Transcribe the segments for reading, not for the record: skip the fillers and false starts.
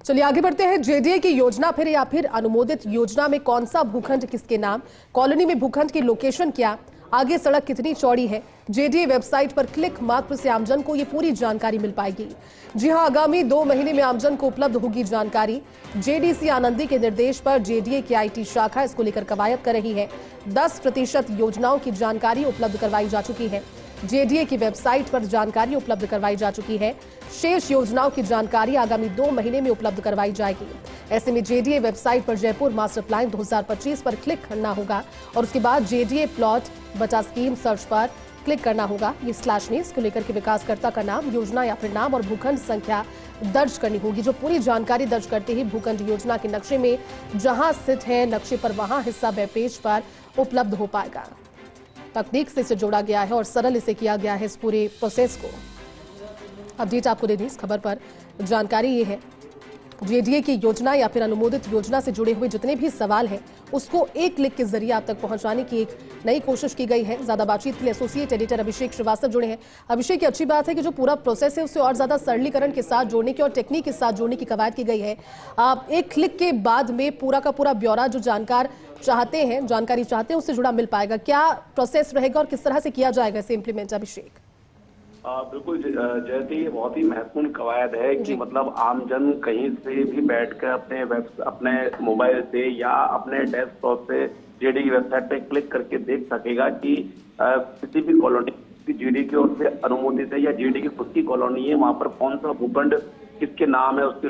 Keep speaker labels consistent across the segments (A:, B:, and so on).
A: चलिए आगे बढ़ते हैं। जेडीए की योजना फिर या फिर अनुमोदित योजना में कौन सा भूखंड किसके नाम, कॉलोनी में भूखंड की लोकेशन क्या, आगे सड़क कितनी चौड़ी है, जेडीए वेबसाइट पर क्लिक मात्र से आमजन को ये पूरी जानकारी मिल पाएगी। जी हां, आगामी 2 महीने में आमजन को उपलब्ध होगी जानकारी। जेडीसी आनंदी के निर्देश पर जेडीए की आईटी शाखा इसको लेकर कवायद कर रही है। 10% योजनाओं की जानकारी उपलब्ध करवाई जा चुकी है। जेडीए की वेबसाइट पर जानकारी उपलब्ध करवाई जा चुकी है। शेष योजनाओं की जानकारी आगामी 2 महीने में उपलब्ध करवाई जाएगी। ऐसे में जेडीए वेबसाइट पर जयपुर मास्टर प्लान 2025 पर क्लिक करना होगा और उसके बाद जेडीए प्लॉट बचा स्कीम सर्च पर क्लिक करना होगा। ये स्लैश में इसको लेकर के विकासकर्ता का नाम, योजना या फिर नाम और भूखंड संख्या दर्ज करनी होगी। जो पूरी जानकारी दर्ज करते ही भूखंड योजना के नक्शे में जहां स्थित है नक्शे पर वहां हिस्सा वेब पेज पर उपलब्ध हो पाएगा। तकनीक से इसे जोड़ा गया है और सरल इसे किया गया है इस पूरे प्रोसेस को। अपडेट आपको दे दी इस खबर पर। जानकारी ये है, जेडीए की योजना या फिर अनुमोदित योजना से जुड़े हुए जितने भी सवाल हैं उसको एक क्लिक के जरिए आप तक पहुंचाने की एक नई कोशिश की गई है। ज्यादा बातचीत के लिए एसोसिएट एडिटर अभिषेक श्रीवास्तव जुड़े हैं। अभिषेक, की अच्छी बात है कि जो पूरा प्रोसेस है उसे और ज्यादा सरलीकरण के साथ जोड़ने की और टेक्निक के साथ जोड़ने की कवायद की गई है। आप एक क्लिक के बाद में पूरा का पूरा ब्यौरा जो जानकारी चाहते हैं उससे जुड़ा मिल पाएगा। क्या प्रोसेस रहेगा और किस तरह से किया जाएगा इसे इम्प्लीमेंट? अभिषेक,
B: बिल्कुल जयती, ये बहुत ही महत्वपूर्ण कवायद है कि मतलब आमजन कहीं से भी बैठकर अपने मोबाइल से या अपने डेस्कटॉप से जेडीए की वेबसाइट पे क्लिक करके देख सकेगा कि किसी भी कॉलोनी जेडीए की ओर से अनुमोदित है या जेडीए की खुद की कॉलोनी है, वहां पर कौन सा भूखंड किसके नाम है, उसकी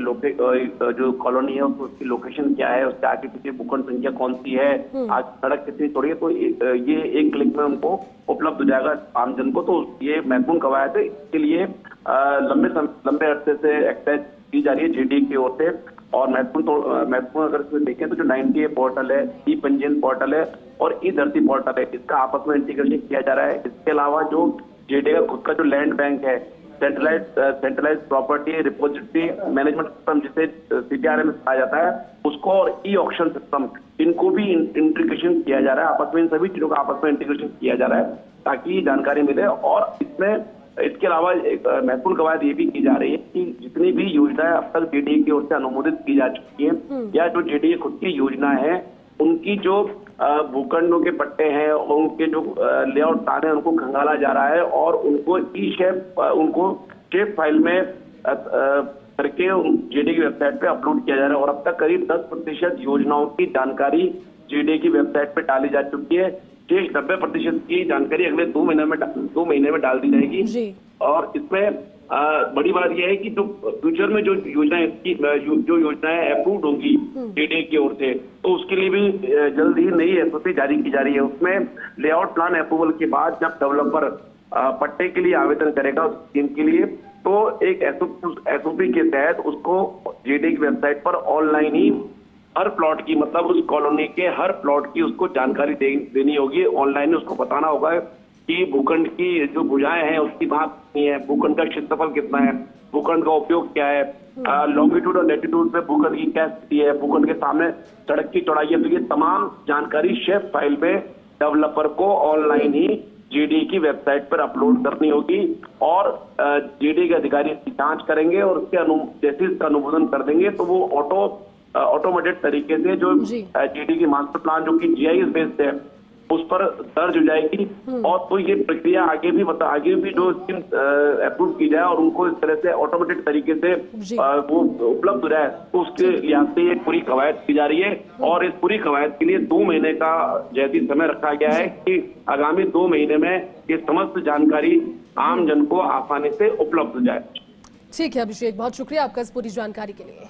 B: जो कॉलोनी है उसकी लोकेशन क्या है, उसके आगे पीछे भूखंड संख्या कौन सी है, आज सड़क कितनी चौड़ी है, तो ये एक क्लिक में उनको उपलब्ध हो जाएगा आमजन को। तो ये महत्वपूर्ण कवायद है। इसके लिए लंबे अरसे से एक्सरसाइज की जा रही है जेडीए की ओर से। और महत्वपूर्ण अगर इसमें देखें तो जो 90A पोर्टल है, ई पंजीयन पोर्टल है और ई धरती पोर्टल है, इसका आपस में इंटीग्रेशन किया जा रहा है। इसके अलावा जो जेडीए का खुद का जो लैंड बैंक है, centralize property repository management system जिसे CTRM कहा जाता है, उसको और ई ऑक्शन सिस्टम, इनको भी इंटीग्रेशन किया जा रहा है। आपस में इन सभी चीजों का आपस में इंटीग्रेशन किया जा रहा है ताकि जानकारी मिले। और इसके अलावा एक महत्वपूर्ण कवायद ये भी की जा रही है कि जितनी भी योजनाएं अब तक जेडीए की ओर से अनुमोदित की जा चुकी है या जो जेडीए खुद की योजना है, उनकी जो भूखंडों के पट्टे हैं और उनके जो लेआउट प्लान है उनको खंगाला जा रहा है और उनको उनको शेप फाइल में करके जेडीए की वेबसाइट पे अपलोड किया जा रहा है। और अब तक करीब 10% योजनाओं की जानकारी जेडीए की वेबसाइट पे डाली जा चुकी है। शेष 90% की जानकारी अगले 2 महीने में डाल दी जाएगी। और इसमें बड़ी बात यह है कि जो फ्यूचर में जो योजनाएं अप्रूव होंगी जेडीए की ओर से, तो उसके लिए भी जल्द ही नई एसओपी जारी की जा रही है। उसमें लेआउट प्लान अप्रूवल के बाद जब डेवलपर पट्टे के लिए आवेदन करेगा उस स्कीम के लिए, तो एक एसओपी के तहत उसको जेडीए की वेबसाइट पर ऑनलाइन ही हर प्लॉट की, मतलब उस कॉलोनी के हर प्लॉट की उसको जानकारी देनी होगी। ऑनलाइन उसको बताना होगा कि भूखंड की जो भुजाएं हैं उसकी भाग कितनी है, भूखंड का क्षेत्रफल कितना है, भूखंड का उपयोग क्या है, लॉन्गिट्यूड और लैटिट्यूड पे भूखंड की क्या स्थिति है, भूखंड के सामने सड़क की चौड़ाई है। तो ये तमाम जानकारी शेप फाइल में डेवलपर को ऑनलाइन ही जेडीए की वेबसाइट पर अपलोड करनी होगी और जेडीए के अधिकारी इसकी जांच करेंगे और उसके जैसे इसका अनुमोदन कर देंगे तो वो ऑटोमेटेड तरीके से जो जेडीए की मास्टर प्लान जो कि GIS बेस्ड है उस पर दर्ज हो जाएगी। और तो ये प्रक्रिया आगे भी जो स्कीम अप्रूव की जाए और उनको इस तरह से ऑटोमेटेड तरीके से वो उपलब्ध हो जाए, तो उसके लिहाज से ये पूरी कवायद की जा रही है। और इस पूरी कवायद के लिए 2 महीने का जैसी समय रखा गया है कि आगामी 2 महीने में ये समस्त जानकारी आम जन को आसानी से उपलब्ध हो जाए।
A: ठीक है अभिषेक, बहुत शुक्रिया आपका इस पूरी जानकारी के लिए।